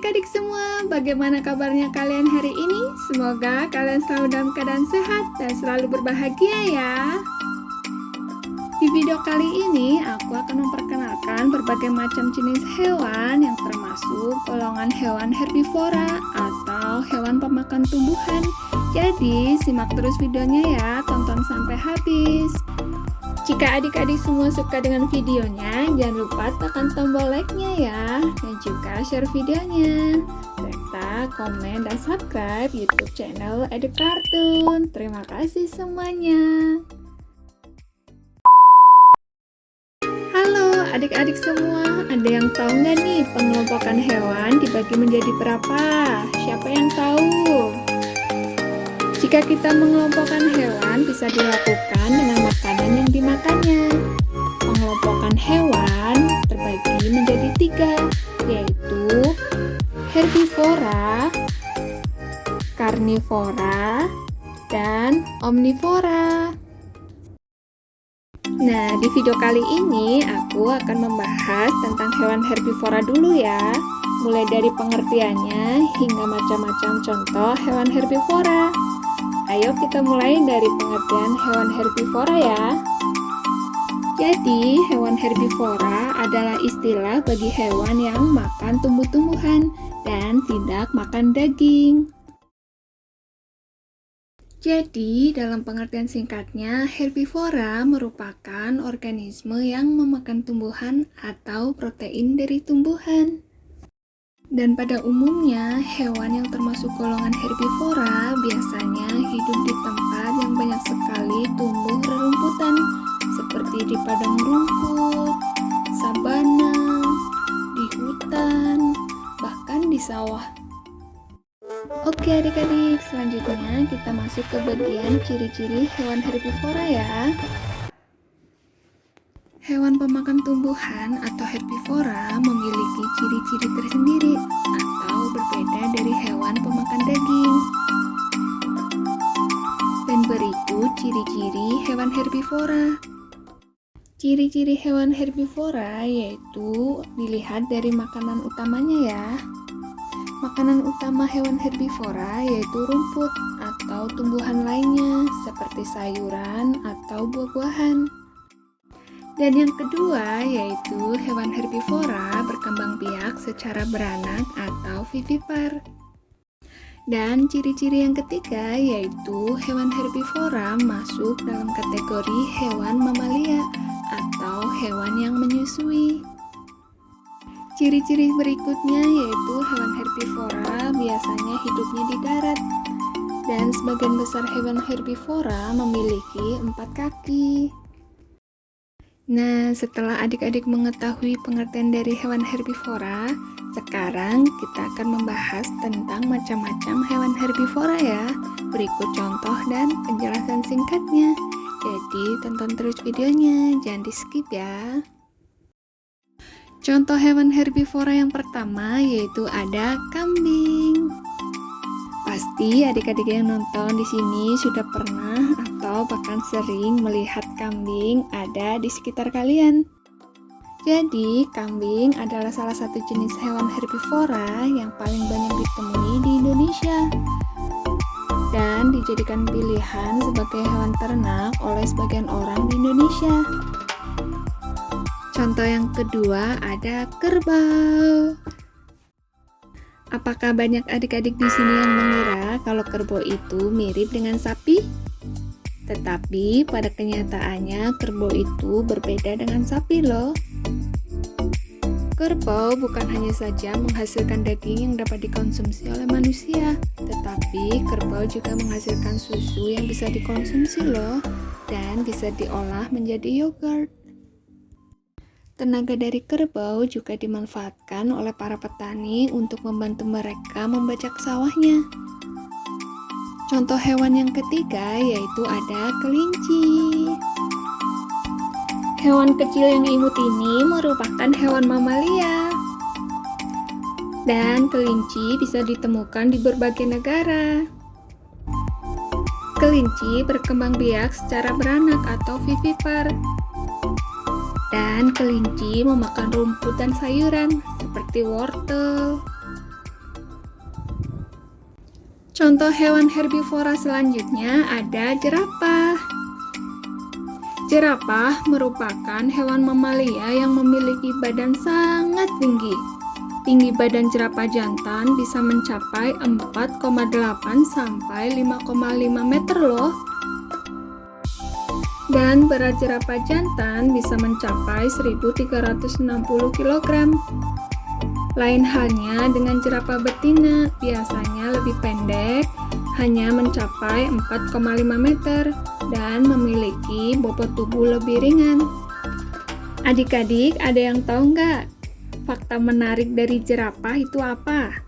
adik-adik semua, bagaimana kabarnya kalian hari ini? Semoga kalian selalu dalam keadaan sehat dan selalu berbahagia ya. Di video kali ini, aku akan memperkenalkan berbagai macam jenis hewan yang termasuk golongan hewan herbivora atau hewan pemakan tumbuhan. Jadi, simak terus videonya ya, tonton sampai habis. Jika adik-adik semua suka dengan videonya, jangan lupa tekan tombol like-nya ya, dan juga share videonya, serta komen dan subscribe YouTube channel EduCartoon. Terima kasih semuanya. Halo adik-adik semua, ada yang tahu nggak nih pengelompokan hewan dibagi menjadi berapa? Siapa yang tahu? Jika kita mengelompokkan hewan bisa dilakukan dengan makanan yang dimakannya. Pengelompokan hewan terbagi menjadi 3, yaitu herbivora, karnivora, dan omnivora. Nah, di video kali ini aku akan membahas tentang hewan herbivora dulu ya, mulai dari pengertiannya hingga macam-macam contoh hewan herbivora. Ayo kita mulai dari pengertian hewan herbivora ya. Jadi, hewan herbivora adalah istilah bagi hewan yang makan tumbuh-tumbuhan dan tidak makan daging. Jadi, dalam pengertian singkatnya, herbivora merupakan organisme yang memakan tumbuhan atau protein dari tumbuhan. Dan pada umumnya, hewan yang termasuk golongan herbivora biasanya hidup di tempat yang banyak sekali tumbuh rerumputan, seperti di padang rumput, sabana, di hutan, bahkan di sawah. Oke adik-adik, selanjutnya kita masuk ke bagian ciri-ciri hewan herbivora ya. Hewan pemakan tumbuhan atau herbivora memiliki ciri-ciri tersendiri atau berbeda dari hewan pemakan daging. Dan berikut ciri-ciri hewan herbivora. Ciri-ciri hewan herbivora yaitu dilihat dari makanan utamanya ya. Makanan utama hewan herbivora yaitu rumput atau tumbuhan lainnya seperti sayuran atau buah-buahan. Dan yang kedua yaitu hewan herbivora berkembang biak secara beranak atau vivipar. Dan ciri-ciri yang ketiga yaitu hewan herbivora masuk dalam kategori hewan mamalia atau hewan yang menyusui. Ciri-ciri berikutnya yaitu hewan herbivora biasanya hidupnya di darat. Dan sebagian besar hewan herbivora memiliki 4 kaki. Nah, setelah adik-adik mengetahui pengertian dari hewan herbivora, sekarang kita akan membahas tentang macam-macam hewan herbivora ya. Berikut contoh dan penjelasan singkatnya. Jadi, tonton terus videonya, jangan di-skip ya. Contoh hewan herbivora yang pertama yaitu ada kambing. Pasti adik-adik yang nonton di sini sudah pernah atau bahkan sering melihat kambing ada di sekitar kalian. Jadi, kambing adalah salah satu jenis hewan herbivora yang paling banyak ditemui di Indonesia dan dijadikan pilihan sebagai hewan ternak oleh sebagian orang di Indonesia. Contoh yang kedua ada kerbau. Apakah banyak adik-adik di sini yang mengira kalau kerbau itu mirip dengan sapi? Tetapi pada kenyataannya kerbau itu berbeda dengan sapi loh. Kerbau bukan hanya saja menghasilkan daging yang dapat dikonsumsi oleh manusia, tetapi kerbau juga menghasilkan susu yang bisa dikonsumsi loh dan bisa diolah menjadi yogurt. Tenaga dari kerbau juga dimanfaatkan oleh para petani untuk membantu mereka membajak sawahnya. Contoh hewan yang ketiga yaitu ada kelinci. Hewan kecil yang imut ini merupakan hewan mamalia. Dan kelinci bisa ditemukan di berbagai negara. Kelinci berkembang biak secara beranak atau vivipar. Dan kelinci memakan rumput dan sayuran seperti wortel, Contoh hewan herbivora selanjutnya ada jerapah. Jerapah merupakan hewan mamalia yang memiliki badan sangat tinggi. Tinggi badan jerapah jantan bisa mencapai 4,8 sampai 5,5 meter loh. Dan berat jerapah jantan bisa mencapai 1.360 kg. Lain halnya dengan jerapah betina, biasanya lebih pendek, hanya mencapai 4,5 meter dan memiliki bobot tubuh lebih ringan. Adik-adik, ada yang tahu nggak fakta menarik dari jerapah itu apa?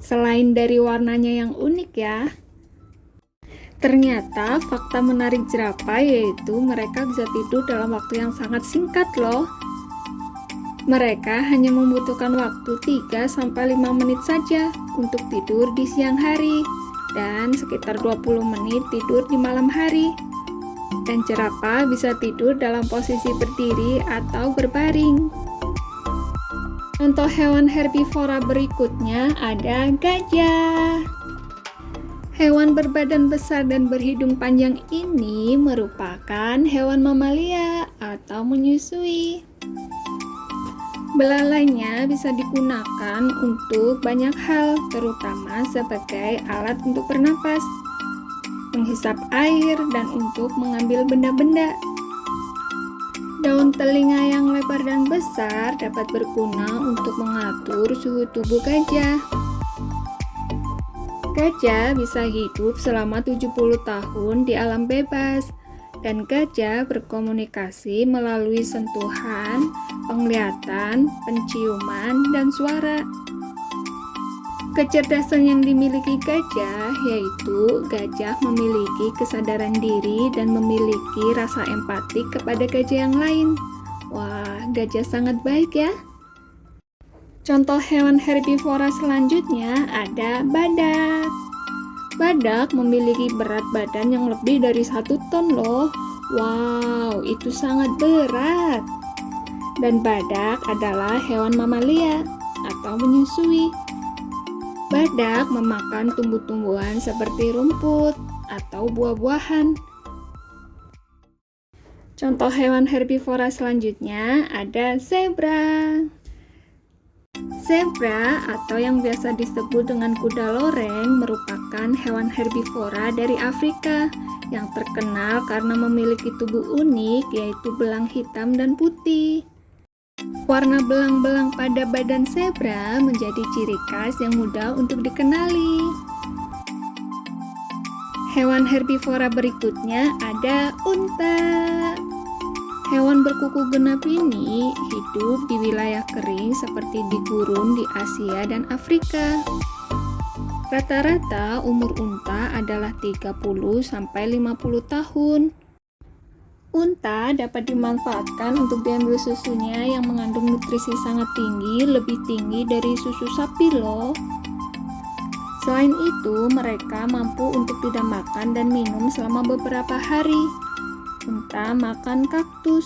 Selain dari warnanya yang unik ya. Ternyata fakta menarik jerapah yaitu mereka bisa tidur dalam waktu yang sangat singkat loh. Mereka hanya membutuhkan waktu 3-5 menit saja untuk tidur di siang hari dan sekitar 20 menit tidur di malam hari. Dan jerapah bisa tidur dalam posisi berdiri atau berbaring. Contoh hewan herbivora berikutnya ada gajah. Hewan berbadan besar dan berhidung panjang ini merupakan hewan mamalia atau menyusui. Belalainya bisa digunakan untuk banyak hal, terutama sebagai alat untuk bernapas, menghisap air, dan untuk mengambil benda-benda. Daun telinga yang lebar dan besar dapat berguna untuk mengatur suhu tubuh gajah. Gajah bisa hidup selama 70 tahun di alam bebas, dan gajah berkomunikasi melalui sentuhan, penglihatan, penciuman, dan suara. Kecerdasan yang dimiliki gajah yaitu gajah memiliki kesadaran diri dan memiliki rasa empati kepada gajah yang lain. Wah, gajah sangat baik ya. Contoh hewan herbivora selanjutnya ada badak. Badak memiliki berat badan yang lebih dari 1 ton loh. Wow, itu sangat berat. Dan badak adalah hewan mamalia atau menyusui. Badak memakan tumbuh-tumbuhan seperti rumput atau buah-buahan. Contoh hewan herbivora selanjutnya ada zebra. Zebra atau yang biasa disebut dengan kuda loreng merupakan hewan herbivora dari Afrika yang terkenal karena memiliki tubuh unik yaitu belang hitam dan putih. Warna belang-belang pada badan zebra menjadi ciri khas yang mudah untuk dikenali. Hewan herbivora berikutnya ada unta. Hewan berkuku genap ini hidup di wilayah kering seperti di gurun di Asia dan Afrika. Rata-rata umur unta adalah 30-50 tahun. Unta dapat dimanfaatkan untuk diambil susunya yang mengandung nutrisi sangat tinggi, lebih tinggi dari susu sapi loh. Selain itu, mereka mampu untuk tidak makan dan minum selama beberapa hari. Unta makan kaktus.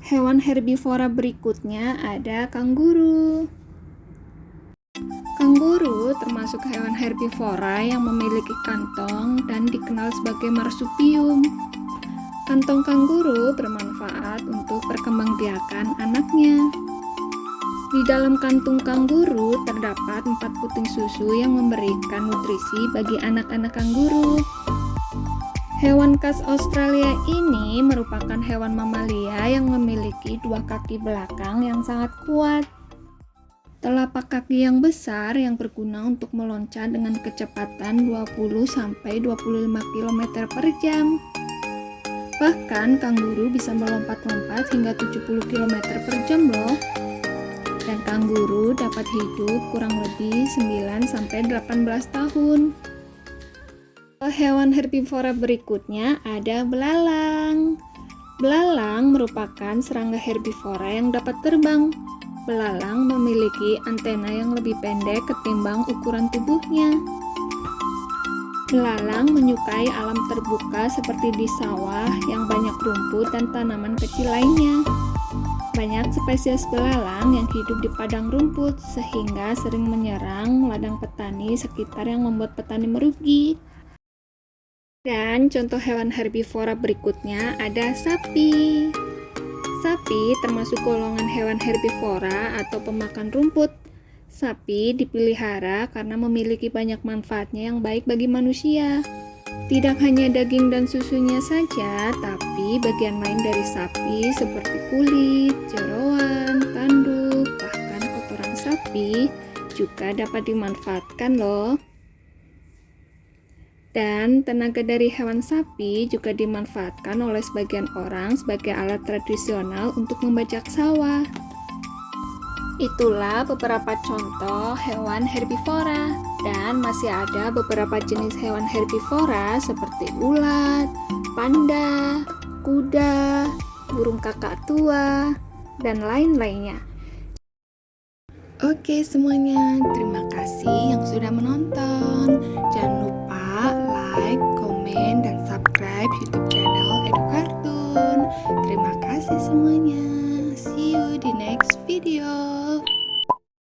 Hewan herbivora berikutnya ada kanguru. Kanguru termasuk hewan herbivora yang memiliki kantong dan dikenal sebagai marsupium. Kantong kanguru bermanfaat untuk perkembangbiakan anaknya. Di dalam kantung kanguru terdapat 4 puting susu yang memberikan nutrisi bagi anak-anak kanguru. Hewan khas Australia ini merupakan hewan mamalia yang memiliki 2 kaki belakang yang sangat kuat. Telapak kaki yang besar yang berguna untuk meloncat dengan kecepatan 20-25 km per jam. Bahkan kanguru bisa melompat-lompat hingga 70 km per jam loh. Dan kanguru dapat hidup kurang lebih 9-18 tahun. Hewan herbivora berikutnya ada belalang. Belalang merupakan serangga herbivora yang dapat terbang. Belalang memiliki antena yang lebih pendek ketimbang ukuran tubuhnya. Belalang menyukai alam terbuka seperti di sawah yang banyak rumput dan tanaman kecil lainnya. Banyak spesies belalang yang hidup di padang rumput sehingga sering menyerang ladang petani sekitar yang membuat petani merugi. Dan contoh hewan herbivora berikutnya ada sapi. Sapi termasuk golongan hewan herbivora atau pemakan rumput. Sapi dipelihara karena memiliki banyak manfaatnya yang baik bagi manusia. Tidak hanya daging dan susunya saja, tapi bagian lain dari sapi seperti kulit, jeroan, tanduk, bahkan kotoran sapi juga dapat dimanfaatkan loh. Dan tenaga dari hewan sapi juga dimanfaatkan oleh sebagian orang sebagai alat tradisional untuk membajak sawah. Itulah beberapa contoh hewan herbivora, dan masih ada beberapa jenis hewan herbivora seperti ulat, panda, kuda, burung kakak tua, dan lain-lainnya. Oke semuanya, terima kasih yang sudah menonton. Jangan lupa like, komen, dan subscribe YouTube channel Edukartun. Terima kasih semuanya. See you di next video.